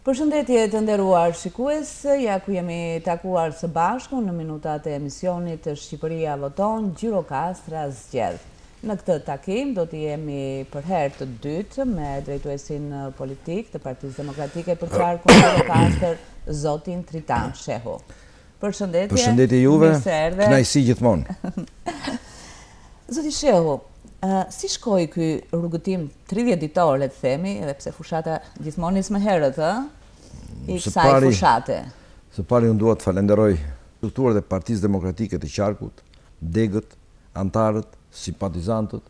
Përshëndetje të nderuar shikues, ja ku jemi takuar së bashku në minutat e emisionit të Shqipëria Voton, Gjirokastra zgjedh. Në këtë takim do të jemi për herë të dytë me drejtuesin politik të Partisë Demokratike për qarkun Gjirokastër, zotin Tritan Shehu. Përshëndetje. Përshëndetje juve, kënaqësi gjithmonë. Zoti Shehu, si shkoi ky rrugëtim 30 ditor, le të themi, edhe pse fushata gjithmonë nis më herët, i kësaj fushate? Së pari unë dua të falenderoj strukturët e Partisë Demokratike të Qarkut, degët, antarët, simpatizantët,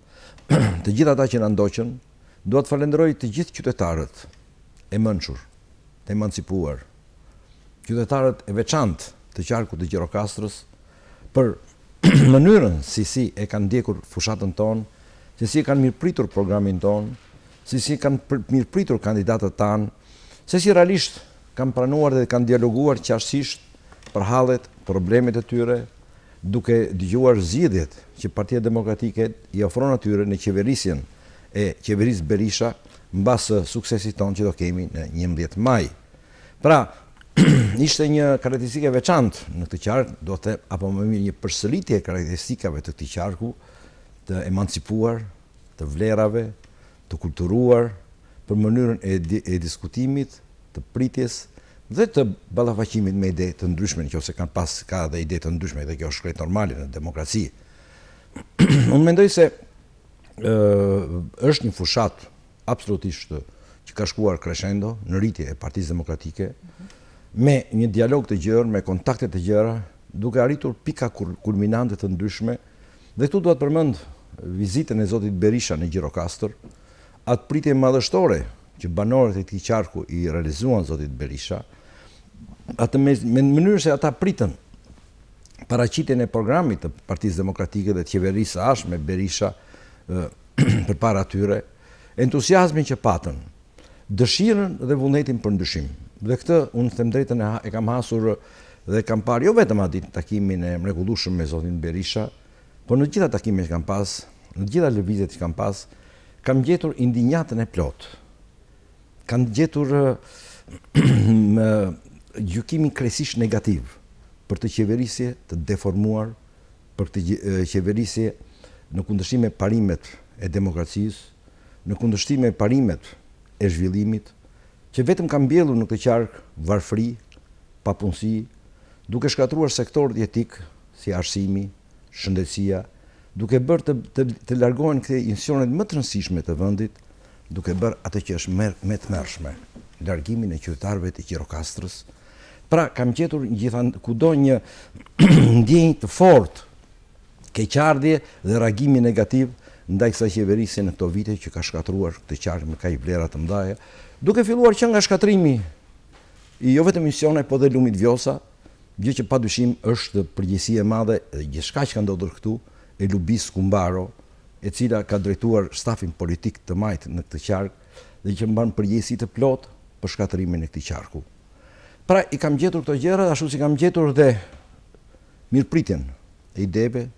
të gjithë ata që na ndoqën. Dua të falenderoj të gjithë qytetarët e mençur, të emancipuar, qytetarët e veçantë të Qarkut të Gjirokastrës për mënyrën si e kanë ndjekur fushatën tonë, si e kanë mirëpritur programin tonë, si kanë mirëpritur kandidatët tanë, si realisht kanë pranuar dhe kanë dialoguar qashtësisht për hallet, problemet e tyre, duke dëgjuar zgjedhjet që Partia Demokratike i ofron atyre në qeverisjen e qeverisë Berisha mbas suksesit tonë që do kemi në 11 maj. Pra, ishte një karakteristike veçantë në këtë qark, do të apo më mirë një përsëritje e karakteristikave të këtij qarku, të emancipuar, të vlerave, të kulturuar, për mënyrën e diskutimit, të pritjes dhe të ballafaqimit me ide të ndryshme, nëse ka dhe ide të ndryshme, dhe kjo është krejt normale në demokraci. Unë mendoj se është një fushat absolutisht që ka shkuar crescendo në rritje e Partisë Demokratike, me një dialog të gjerë, me kontakte të gjera, duke arritur pika kulminante të ndryshme, dhe këtu duhet përmend vizitën e zotit Berisha në Gjirokastër, atë pritje madhështore që banorët e këtij qarku i realizuan zotit Berisha, atë me mënyrë se ata pritën paraqitjen e programit të Partisë Demokratike dhe të qeverisë së ashme Berisha përpara tyre, entuziazmin që patën, dëshirën dhe vullnetin për ndryshim. Dhe këtë unë them drejtën e kam hasur dhe kam parë jo vetëm atë takimin e mrekullueshëm me zotin Berisha, por në gjitha takimet që kam pas, në gjitha lëvizjet që kam pas, kam gjetur indinjatën e plot. Kam gjetur gjykimin krejtësisht negativ për të qeverisje të deformuar, për të qeverisje në kundërshtim me parimet e demokracisë, në kundërshtim me parimet e zhvillimit, që vetëm kam mbjellur në këtë qark varfëri, papunësi, duke shkatruar sektorët jetik si arsimi, shëndetësia, duke bërë të largohen këto institucionet më të rëndësishme të vendit, duke bërë atë që është më të mërshme, largimin e qytetarëve të Gjirokastrës. Pra, kam gjetur kudo një ndjenjë të fortë, keqardhje dhe reagimi negativ ndaj kësaj qeverisje në këto vite që ka shkatruar këtë qark me kaq vlera të mëdha, duke filluar që nga shkatrimi i jo vetëm misione, po dhe lumit vjosa, gjë që padyshim është përgjegjësi e madhe dhe gjithçka që ka ndodhur këtu, e Lubis Kumbaro, e cila ka drejtuar stafin politik të majtë në këtë qark dhe që mban përgjegjësi të plot për shkatrimin e këtij qarku. Pra, i kam gjetur këto gjëra, ashtu si kam gjetur dhe mirëpritjen e ideve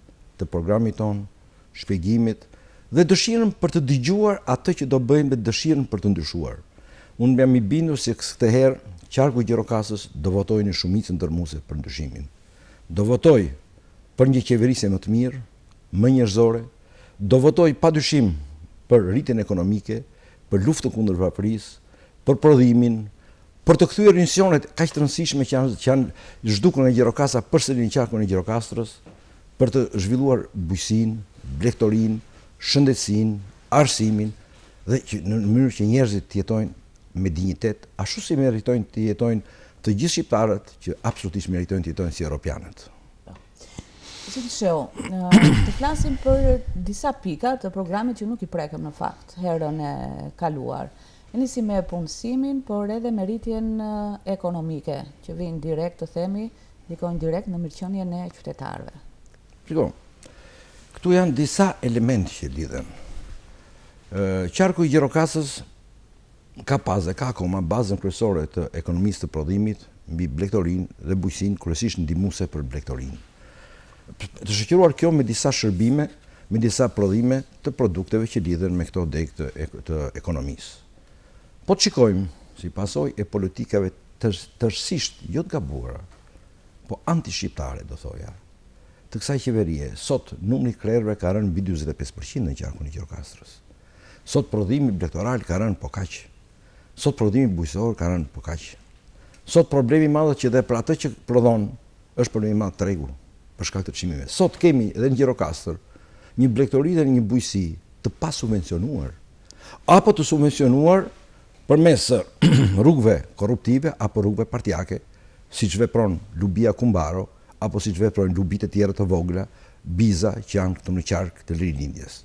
të programit ton, shpjegimit dhe dëshirën për të dëgjuar atë që do bëjmë dhe dëshirën për të ndryshuar. Unë jam i bindur se këtë herë qarku i Gjirokastrës do votojë në shumicën dërmuese për ndryshimin. Do votojë për një qeverisje më të mirë, më njerëzore, do votoj padyshim për rritjen ekonomike, për luftën kundër varfërisë, për prodhimin, për të kthyer institucionet kaq të rëndësishme që janë zhdukur në Gjirokastra përsëri në qarkun e Gjirokastrës, për të zhvilluar bujqësinë, blegtorinë, shëndetësinë, arsimin dhe në mënyrë që njerëzit të jetojnë me dinjitet, ashtu si meritojnë të jetojnë të gjithë shqiptarët që absolutisht meritojnë të jetojnë si europianët. Zoti Shehu, të flasim për disa pika të programit që nuk i prekëm në fakt herën e kaluar. E nisim me punësimin, por edhe me rritjen ekonomike, që vijnë direkt të themi, ndikojnë direkt në mirëqenien e qytetarëve. Shiko, këtu janë disa elementë që lidhen. Qarku i Gjirokastrës ka pas dhe ka akoma bazën kryesore të ekonomisë të prodhimit mbi blegtorinë dhe bujqësinë, kryesisht ndihmuese për blegtorinë. Të shoqëruar kjo me disa shërbime, me disa prodhime të produkteve që lidhen me këto degë të ekonomisë. Po të shikojmë si pasoj e politikave tërësisht, jo të gabuara, po anti-shqiptare, do thoja, të kësaj qeverie. Sot numri i krerëve ka rënë mbi 45% në qarkun e Gjirokastrës. Sot prodhimi elektoral ka rënë po kaq. Sot prodhimi bujqësor ka rënë po kaq. Sot problemi i madh që dhe për atë që prodhon është problemi i madh tregu për shkak të çmimeve. Sot kemi edhe në Gjirokastër një blegtori dhe një bujqësi të pasubvencionuar apo të subvencionuar përmes rrugëve korruptive apo rrugëve partijake, siç vepron Lubia Kumbaro apo siç veprojnë lubitë e tjera të vogla, Biza që janë këtu në qark të Lirindjes.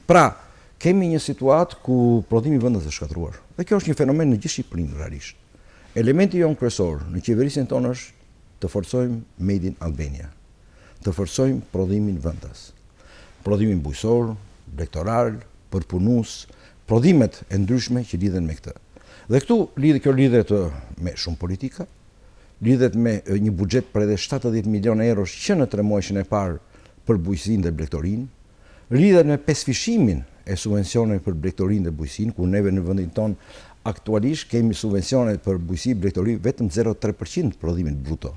Pra, kemi një situatë ku prodhimi i vendas është shkatruar. Dhe kjo është një fenomen në gjithë Shqipërinë realisht. Elementi jon kryesor në qeverisjen tonë është të forcojmë Made in Albania, të forcojmë prodhimin vendas. Prodhimin bujqësor, elektoral, përpunues, prodhimet e ndryshme që lidhen me këtë. Dhe këtu kjo lidhet me shumë politika, lidhet me një buxhet për edhe 70 milion euro që në 3 muajshin e parë për bujqësinë dhe blegtorinë, lidhet me pesfishimin e subvencioneve për blegtorinë dhe bujqësinë, ku neve në vendin tonë aktualisht kemi subvencione për bujqësi dhe blegtori vetëm 0,3% prodhimit bruto,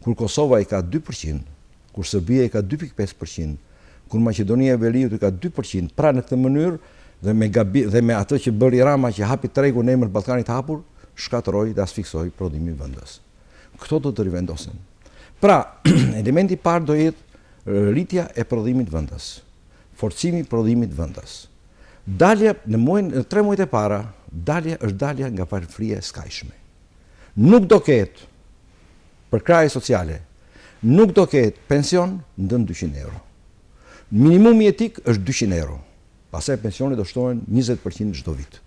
kur Kosova i ka 2%, kur Serbia i ka 2,5%, kur Maqedonia e Veriut i ka 2%, pra në këtë mënyrë dhe me atë që bëri Rama që hapi tregun në emër Ballkanit hapur, shkatëroi dhe asfiksoi prodhimin vendas. Këto do të rivendosen. Pra, elementi i parë do jetë rritja e prodhimit vendas, forcimi i prodhimit vendas. Dalja në 3 muajt e para, dalja është dalja nga varfëria e skajshme. Nuk do ketë për kraje sociale, nuk do ketë pension ndën 200 euro. Minimumi jetik është 200 euro. Pastaj pensionet do shtohen 20% çdo vit.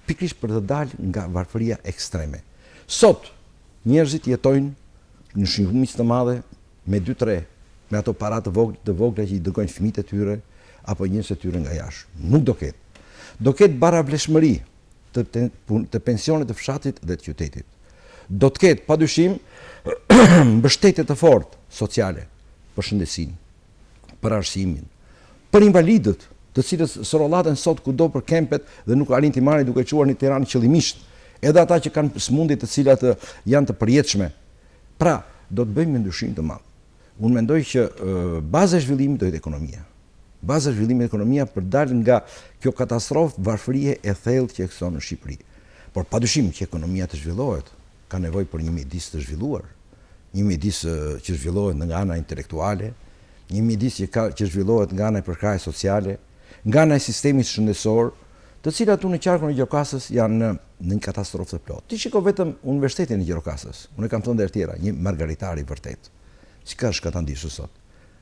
Pikërisht për të dalë nga varfëria ekstreme. Sot njerëzit jetojnë në shumicë të madhe me 2-3, me ato para të vogla që i dërgojnë fëmijët e tyre apo njerëzit e tyre nga jashtë. Nuk do ketë. Do ketë baravlefshmëri të pensionet të fshatit dhe të qytetit. Do të ketë padyshim mbështetje të fortë sociale për shëndetësinë, për arsimin, për invalidët, të cilët sorollaten sot kudo për kempet dhe nuk arrin t'i marrin duke quar në Tiranë qëllimisht, edhe ata që kanë smundje të cilat janë të përjetshme. Pra, do të bëjmë ndryshim të madh. Unë mendoj që baza e zhvillimit do jetë ekonomia. Baza e zhvillimit ekonomia për dalë nga kjo katastrofë varfërie e thellë që ekziston në Shqipëri. Por padyshim që ekonomia të zhvillohet, ka nevojë për një mjedis të zhvilluar, një mjedis që zhvillohet nga ana intelektuale, një mjedis që zhvillohet nga ana e përkrahjes sociale, nga ana e sistemit shëndetësor, të cilat unë në qarkun e Gjirokastës janë në një katastrofë të plotë. Ti shiko vetëm Universitetin e Gjirokastës, unë kam thënë edhe tjera, një margaritar i vërtet. Si ka shkata ndishu sot?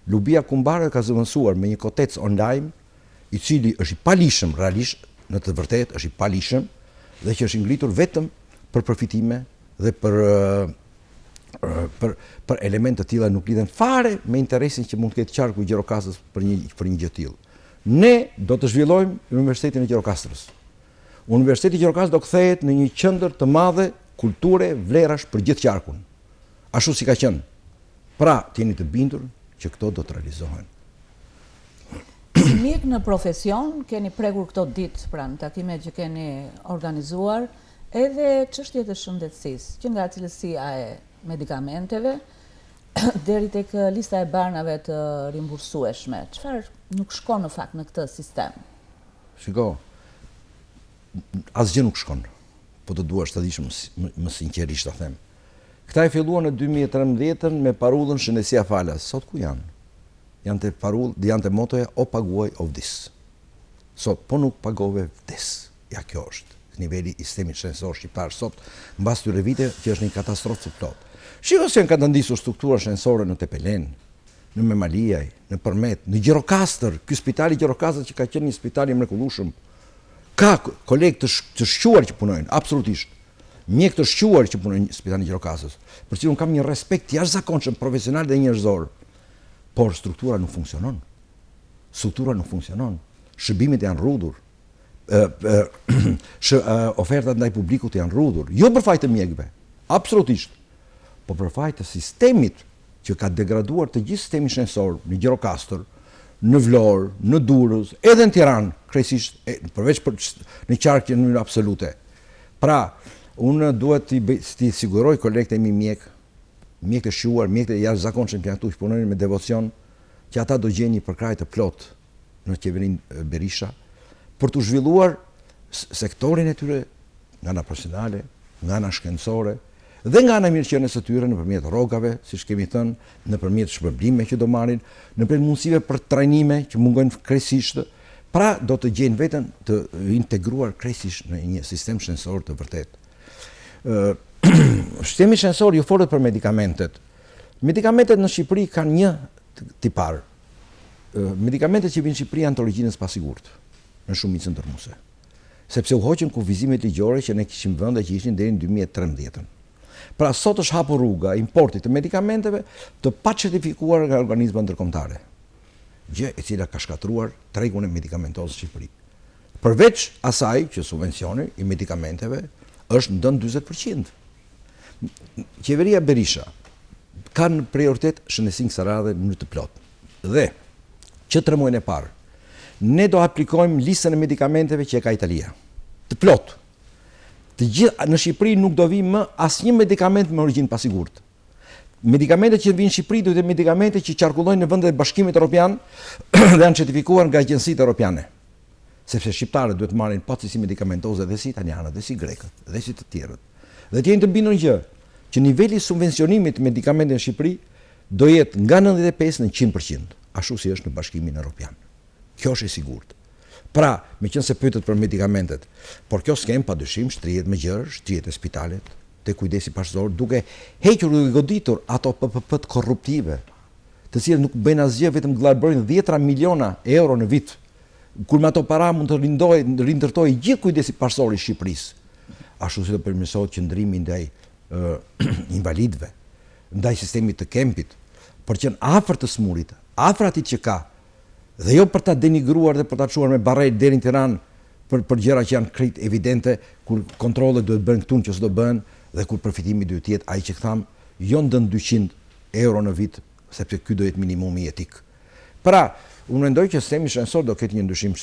Lubia Kumbaro ka zëvendësuar me një kotec online, i cili është i palishëm, realisht, në të vërtet është i palishëm, dhe që është ngritur vetëm për përfitime dhe për elemente të tilla nuk lidhen fare me interesin që mund të ketë qarku i Gjirokastës për një gjë të tillë. Ne do të zhvillojmë Universitetin e Gjirokastrës. Universiteti i Gjirokastës do kthehet në një qendër të madhe kulture, vlerash për gjithë qarkun. Ashtu si ka qenë. Pra, jeni të bindur që këto do të realizohen. Si mjek në profesion, keni prekur këto ditë, pra në takimet që keni organizuar, edhe çështjet e shëndetësisë, që nga cilësia e medikamenteve deri tek lista e barnave të rimbursueshme. Çfarë nuk shkon në fakt në këtë sistem? Shiko, asgjë nuk shkon, po të duash të dish më sinqerisht ta them. Këta e filluan në 2013 me parullën shëndetësia falas. Sot ku janë? Janë të motoja o paguaj o vdis. Sot, po nuk pagove vdes. Ja, kjo është niveli i sistemit shëndetësor shqiptar sot, mbas këtyre vite që është një katastrofë të plotë. Shiko se kanë të ndisur struktura shëndetësore në Tepelen, në Memaliaj, në Përmet, në Gjirokastër, ky spitali Gjirokastër që ka qenë një spital i mrekullueshëm. Ka kolegë të shquar që punojnë, absolutisht. Mjek të shquar që punojnë në spitalin e Gjirokastës, për cilën kam një respekt jashtëzakonshëm profesional dhe njerëzor. Por struktura nuk funksionon. Struktura nuk funksionon. Shërbimet janë rrudhur. Ofertat ndaj publikut janë rrudhur. Jo për fajt të mjekëve, absolutisht. Po për fajt të sistemit që ka degraduar të gjithë sistemin shëndetësor në Gjirokastër, në Vlorë, në Durrës, edhe në Tiranë, krejtësisht, përveç në qark që në mënyrë absolute. Pra, Unë duhet t'i siguroj kolegët e mi mjek të shquar, mjek të jashtëzakonshëm që këtu që punojnë me devocion, që ata do gjejnë një përkrahje të plot në qeverinë Berisha për të zhvilluar sektorin e tyre nga ana profesionale, nga ana shkencore dhe nga ana mirëqenies së tyre nëpërmjet rrogave, siç kemi thënë, nëpërmjet shpërblimeve që do marrin, nëpërmjet mundësive për trajnime që mungojnë krejtësisht. Pra do të gjejnë veten të integruar krejtësisht në një sistem shkencor të vërtetë. Sistemi shkencor ju folët për medikamentet. Medikamentet në Shqipëri kanë një tipar. Medikamentet që vinë në Shqipëri janë të origjinës pasigurt në shumicën tërmuese. Sepse u hoqën kufizimet ligjore që ne kishim vende që ishin deri në 2013. Pra sot është hapur rruga importit të medikamenteve të pacertifikuar nga organizma ndërkombëtare. Gjë e cila ka shkatruar tregun e medikamentos në Shqipëri. Përveç asaj që subvencioni i medikamenteve është ndën 40%. Qeveria Berisha ka në prioritet shëndetësinë kësaj radhe në mënyrë të plotë. Dhe që 3 muajin e parë ne do aplikojmë listën e medikamenteve që e ka Italia. Të plotë. Të gjithë në Shqipëri nuk do vi më asnjë medikament me origjinë pasigurt. Medikamentet që vinë në Shqipëri do të jenë medikamente që qarkullojnë në vendet e Bashkimit Evropian dhe janë certifikuar nga agjencitë europiane. Sepse shqiptarët duhet marrin pacisi medikamentoze dhe si italianët, dhe si grekët, dhe si të tjerët. Dhe të jenë të bindur gjë që niveli i subvencionimit të medikamenteve në Shqipëri do jetë nga 95 në 100%, ashtu si është në Bashkimin Evropian. Kjo është e sigurt. Pra, meqense pyetet për medikamentet, por kjo skem padyshim shtrihet me gjërë, shtrihet e spitalet, te kujdesi bashkësor, duke hequr dhe goditur ato PPP-t korruptive, të cilët nuk bëjnë asgjë, vetëm gllarbërojnë 10 miliona euro në vit, kur me ato para mund të rindërtojë gjithë kujdesi bashkësor i Shqipërisë. Ashtu si do përmirësohet qëndrimi ndaj invalidëve, ndaj sistemit të kempit, për që në afër të smurit, afër atit që ka, dhe jo për ta denigruar dhe për ta çuar me barrel deri në Tiranë për gjëra që janë krejt evidente, kur kontrollet duhet bëhen këtu që s'do bëhen dhe kur përfitimi duhet jetë ai që tham, jo ndën 200 euro në vit, sepse ky do jetë minimumi etik. Pra, unë mendoj që sistemi shkencor do ketë një ndryshim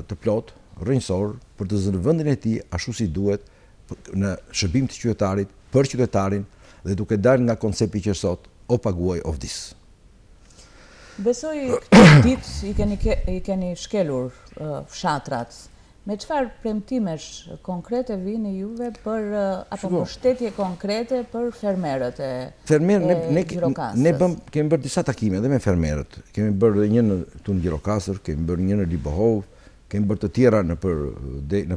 të plot, rrënjësor, për të zënë vendin e tij ashtu si duhet në shërbim të qytetarit, për qytetarin dhe duke dalë nga koncepti që sot o paguaj o vdis. Besoj këtë ditë i keni shkelur fshatrat. Me çfarë premtimesh konkrete vini juve për apo mbështetje konkrete për fermerët e Gjirokastrës? Ne kemi bërë disa takime edhe me fermerët. Kemi bërë një këtu në Gjirokastër, kemi bërë një në Libohov, kemi bërë të tjera në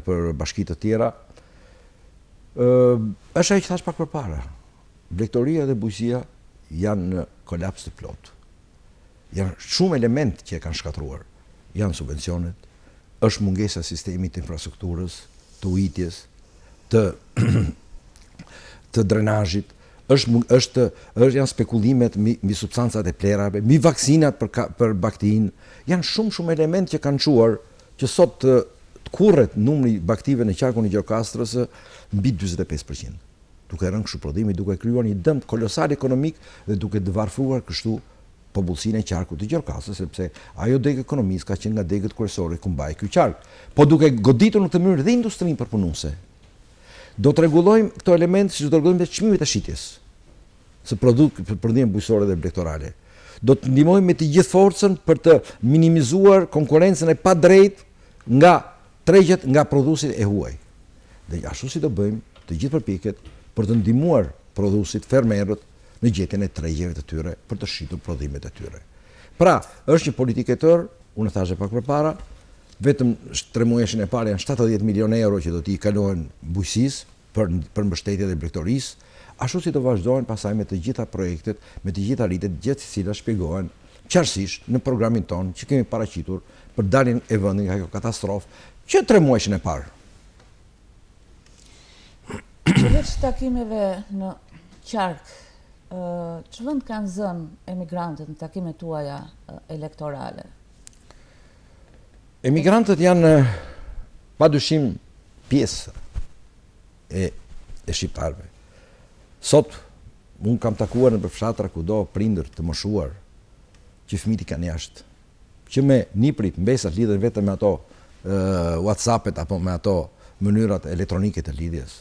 për bashki të tjera. Është ai që thash pak përpara. Blegtoria dhe bujqësia janë në kolaps të plotë. Janë shumë element që e kanë shkatruar. Janë subvencionet, është mungesa e sistemit të infrastrukturës, të ujitjes, të drenazhit, janë spekullimet mbi substancat e plerave, mbi vaksinat për bakterinë. Janë shumë element që kanë çuar që sot të kurret numri baktive në qarkun e Gjirokastrës mbi 45%. Duke rënë kështu prodhimi, duke krijuar një dëm kolosal ekonomik dhe duke dëvarfruar kështu popullsinë e qarkut të Gjirokastrës, sepse ajo degë ekonomisë ka qenë nga degët kryesore ku mbaj ky qark. Po duke goditur në këtë mënyrë dhe industrinë përpunuese. Do të rregullojmë këto elemente siç do të rregullojmë çmimet e shitjes së prodhimeve bujqësore dhe blegtorale. Do të ndihmojmë me të gjithë forcën për të minimizuar konkurrencën e padrejtë nga tregjet nga prodhuesit e huaj. Dhe ashtu si do bëjmë të gjithë përpjekjet për të ndihmuar prodhuesit, fermerët në gjetjen e tregjeve të tyre për të shitur prodhimet e tyre. Pra, është një politikë e tërë, unë thashë pak përpara, vetëm 3 muajshin e parë janë 70 milion euro që do t'i kalohen bujqësisë për mbështetje dhe blegtorisë, ashtu si do vazhdojnë pasaj me të gjitha projektet, me të gjitha rritet, gjithë cilat shpjegohen qartësisht në programin tonë që kemi paraqitur për daljen e vendit nga kjo katastrofë që 3 muajshin e parë. Përveç takimeve në qark, që vend kanë zënë emigrantët në takimet tuaja elektorale? Emigrantët janë padyshim pjesë e shqiptarëve. Sot unë kam takuar në fshatra kudo prindër të moshuar që fëmijët i kanë jashtë, që me niprit mbesat lidhen vetëm me ato WhatsApp-et apo me ato mënyrat elektronike të lidhjes.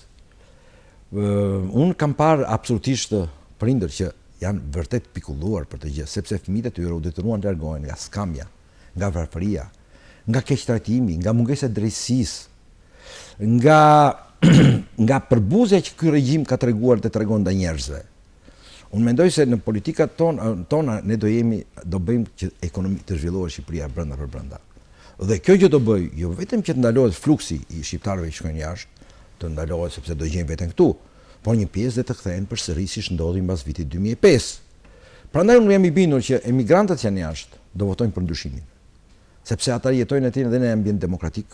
Unë kam parë absolutisht prindër që janë vërtet pikulluar për të gjë, sepse fëmijët e tyre u detyruan të largohen nga skamja, nga varfëria, nga keqtrajtimi, nga mungesa e drejtësisë, nga përbuzja që ky regjim ka treguar dhe tregon ndaj njerëzve. Unë mendoj se në politikat tona ne do bëjmë që ekonomi të zhvillohet Shqipëria brenda për brenda. Dhe kjo gjë do bëj, jo vetëm që të ndalohet fluksi i shqiptarëve që shkojnë jashtë, të ndalohet sepse do gjejnë veten këtu, por një pjesë dhe të kthehen përsëri siç ndodhi mbas vitit 2005. Prandaj unë jam i bindur që emigrantët që janë jashtë do votojnë për ndryshimin. Sepse ata jetojnë aty edhe në ambient demokratik,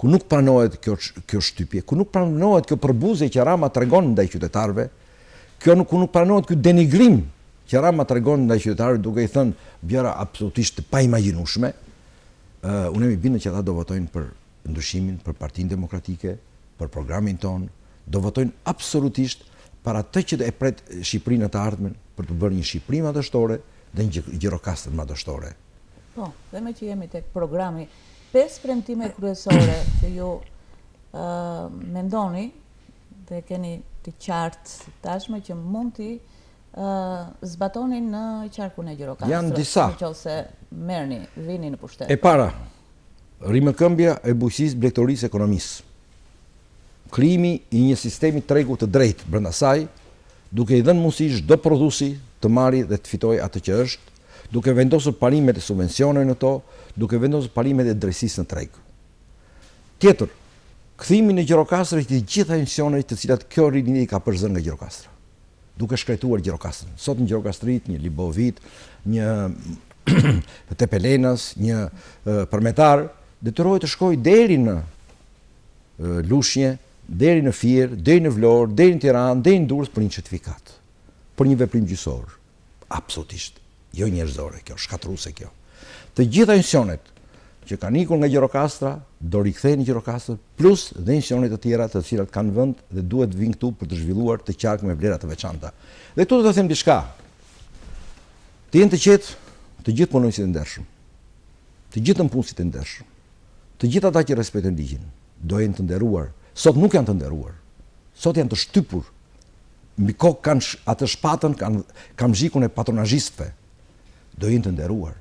ku nuk pranohet kjo shtypje, ku nuk pranohet kjo përbuzje që Rama tregon ndaj qytetarëve, ku nuk pranohet ky denigrim që Rama tregon ndaj qytetarëve duke i thënë gjëra absolutisht të paimagjinueshme. Unë jam i bindur që ata do votojnë për ndryshimin, për Partinë Demokratike, për programin ton, do votojnë absolutisht për atë që e pret Shqipërinë të ardhmen, për të bërë një Shqipëri më dështore dhe një Gjirokastër më dështore. Po, dhe me që jemi tek programi, 5 premtime kryesore që ju mendoni dhe keni të qartë tashmë që mund t'i zbatoni në qarkun e Gjirokastrës. Janë disa. Nëse merrni, vini në pushtet. E para, rimëkëmbja e bujqësisë, blegtorisë, ekonomisë. Krijimi i një sistemi tregu të drejtë brenda saj, duke i dhënë mundësi çdo prodhuesi të marrë dhe të fitojë atë që është, duke vendosur parimet e subvencioneve në to, duke vendosur parimet e drejtësisë në treg. Tjetër, kthimi në Gjirokastër të gjitha emisionet të cilat kjo rinjë ka përzën nga Gjirokastra, duke shkretuar Gjirokastrën. Sot në Gjirokastrit, një Libovit, një Tepelenës, një Përmetar, detyrohet të shkojë deri në Lushnjë, deri në Fier, deri në Vlorë, deri në Tiranë, deri në Durrës për një certifikat, për një veprim gjyqësor. Absolutisht, jo njerëzore kjo, shkatruese kjo. Të gjitha emisionet që kanë ikur nga Gjirokastra do rikthehen në Gjirokastër, plus dhe emisionet të tjera të cilat kanë vend dhe duhet vinë këtu për të zhvilluar të qark me vlera të veçanta. Dhe këtu do të them diçka. Të jenë të qetë të gjithë punonjësit e ndershëm, të gjithë punësit e ndershëm, të gjithë ata që respektojnë ligjin, do jenë të nderuar. Sot nuk janë të nderuar. Sot janë të shtypur. Mbi kokë kanë atë shpatën, kanë zhikun e patronazhistëve. Do jenë të nderuar.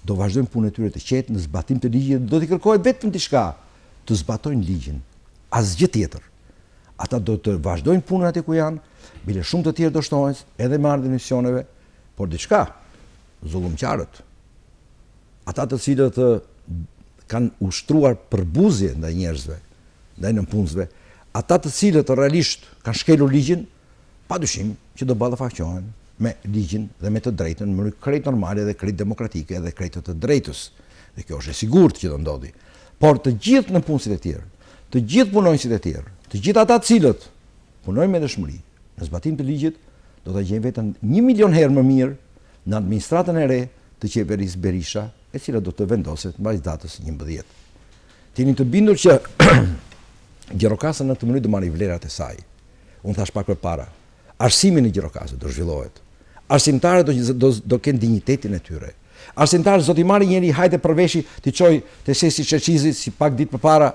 Do vazhdojnë punën e tyre të qetë në zbatim të ligjit, do t'i kërkojë vetëm diçka, të zbatojnë ligjin. Asgjë tjetër. Ata do të vazhdojnë punën aty ku janë, bile shumë të tjerë do shtohen edhe me ardhen e misioneve, por diçka, zullumqtarët, ata të cilët kanë ushtruar përbuzje ndaj njerëzve, ndaj nënpunësve, ata të cilët realisht kanë shkelur ligjin, padyshim që do ballafaqohen me ligjin dhe me të drejtën në mënyrë krejt normale dhe krejt demokratike dhe krejt të drejtës. Dhe kjo është e sigurt që do ndodhi. Por të gjithë nënpunësit e tjerë, të gjithë punonjësit e tjerë, të gjithë ata të cilët punojnë me dëshmëri në zbatim të ligjit, do ta gjejnë veten 1 milion herë më mirë në administratën e re të qeverisë Berisha, e cila do të vendoset mbas datës 11. Tini të bindur që Gjirokastra në këtë mënyrë do marrë vlerat e saj. Unë thash pak përpara, arsimi në Gjirokastër do zhvillohet. Arsimtarët do kenë dinjitetin e tyre. Arsimtarët do t'i marrë njëri hajde përveshi t'i çojë te Sesi Çerçizi si pak ditë përpara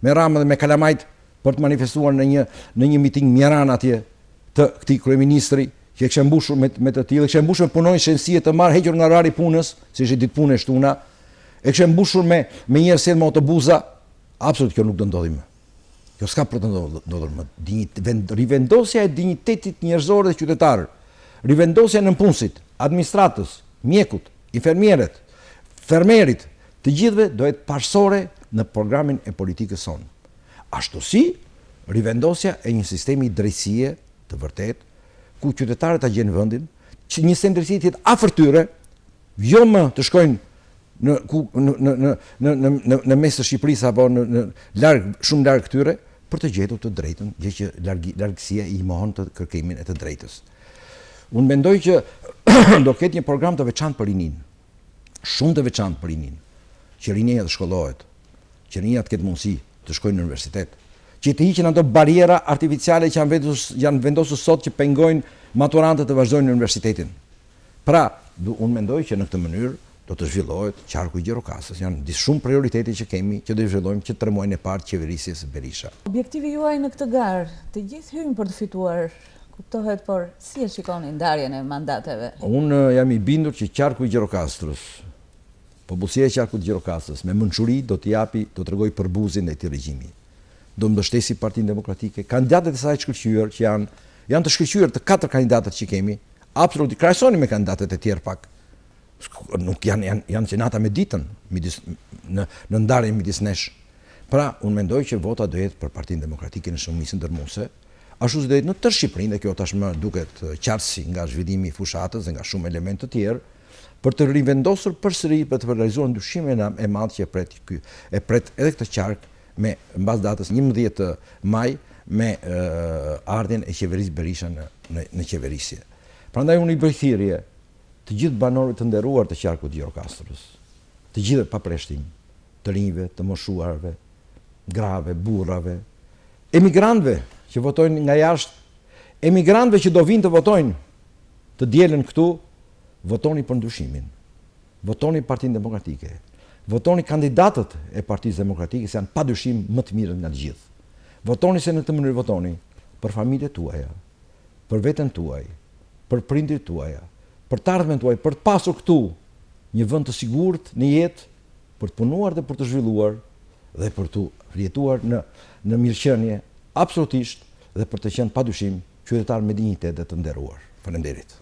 me Ramën dhe me Kalamajt për të manifestuar në një miting mjeran atje të këtij kryeministri që e kishte mbushur me të tillë, kishte mbushur me punonjë shënësie të marrë hequr nga orari punës, si ishte ditë punë e shtuna, e kishte mbushur me njerëz se me autobusa, absolutisht kjo nuk do ndodhi më. Kjo s'ka për të ndodhur më. Rivendosja e dinjitetit njerëzor dhe qytetar, rivendosja e nënpunësit, administratës, mjekut, infermierët, fermerit, të gjithëve do jetë parsore në programin e politikës sonë. Ashtu si rivendosja e një sistemi drejtësie të vërtet, ku qytetarët ta gjenë vendin, që një sistem drejtësie të jetë afër tyre, jo më të shkojnë në mes të Shqipërisë apo shumë larg këtyre, për të gjetur të drejtën, gjë që largësia i mohon të kërkimin e të drejtës. Unë mendoj që do ketë një program të veçantë për rinin, shumë të veçantë për rinin, që rinja të shkollohet, që rinja të ketë mundësi të shkojnë në universitet, që të hiqen ato bariera artificiale që janë vendosur sot që pengojnë maturantët të vazhdojnë në universitetin. Pra, unë mendoj që në këtë mënyrë do të zhvillohet qarku i Gjirokastës. Janë shumë prioritete që kemi, që do të zhvillojmë që 3 muajin e parë të qeverisjes Berisha. Objektivi juaj në këtë garë, të gjithë hyjnë për të fituar, kuptohet, por si e shikoni ndarjen e mandateve? Unë jam i bindur që qarku i Gjirokastrës, popullsia e qarkut të Gjirokastës, me mençuri do të tregoj përbuzin ndaj këtij regjimi. Do mbështesi Partinë Demokratike, kandidatët e saj të shkëlqyer që janë të shkëlqyer të 4 kandidatët që kemi, absolutisht krahasoni me kandidatët e tjerë pak. Nuk janë cenata me ditën në ndarjen midis nesh. Pra, unë mendoj që vota do jetë për Partinë Demokratike në shumicën dërmuese, ashtu si do jetë në tërë Shqipërinë, dhe kjo tashmë duket qartësi nga zhvillimi i fushatës dhe nga shumë elementë të tjerë, për të rivendosur përsëri për të realizuar ndryshimin e madh që e pret edhe këtë qark me mbas datës 11 maj me ardhjen e qeverisë Berisha në qeverisje. Prandaj unë i bëj thirrje të gjithë banorëve të nderuar të qarkut të Gjirokastrës, të gjithë pa preshtim, të rinjve, të moshuarve, grave, burrave, emigrantëve që votojnë nga jashtë, emigrantëve që do vinë të votojnë, të dielën këtu, votoni për ndryshimin. Votoni Partinë Demokratike. Votoni kandidatët e Partisë Demokratike, se janë padyshim më të mirë nga të gjithë. Votoni se në këtë mënyrë votoni për familjet tuaja, për veten tuaj, për prindrit tuaja, për të ardhmen tuaj, për të pasur këtu një vend të sigurt në jetë, për të punuar dhe për të zhvilluar dhe për të jetuar në mirëqenie absolutisht dhe për të qenë padyshim qytetar me dinjitet dhe të nderuar. Faleminderit.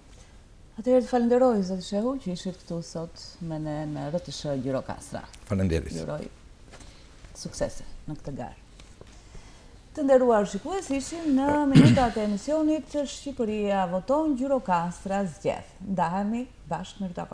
Atëherë të falenderoj zoti Shehu që ishit këtu sot me ne në RTS Gjirokastra. Faleminderit. Juroj suksese në këtë garë. Të nderuar shikues, ishim në minutat e emisionit Shqipëria voton, Gjirokastra zgjedh. Ndahemi bashkë me këtë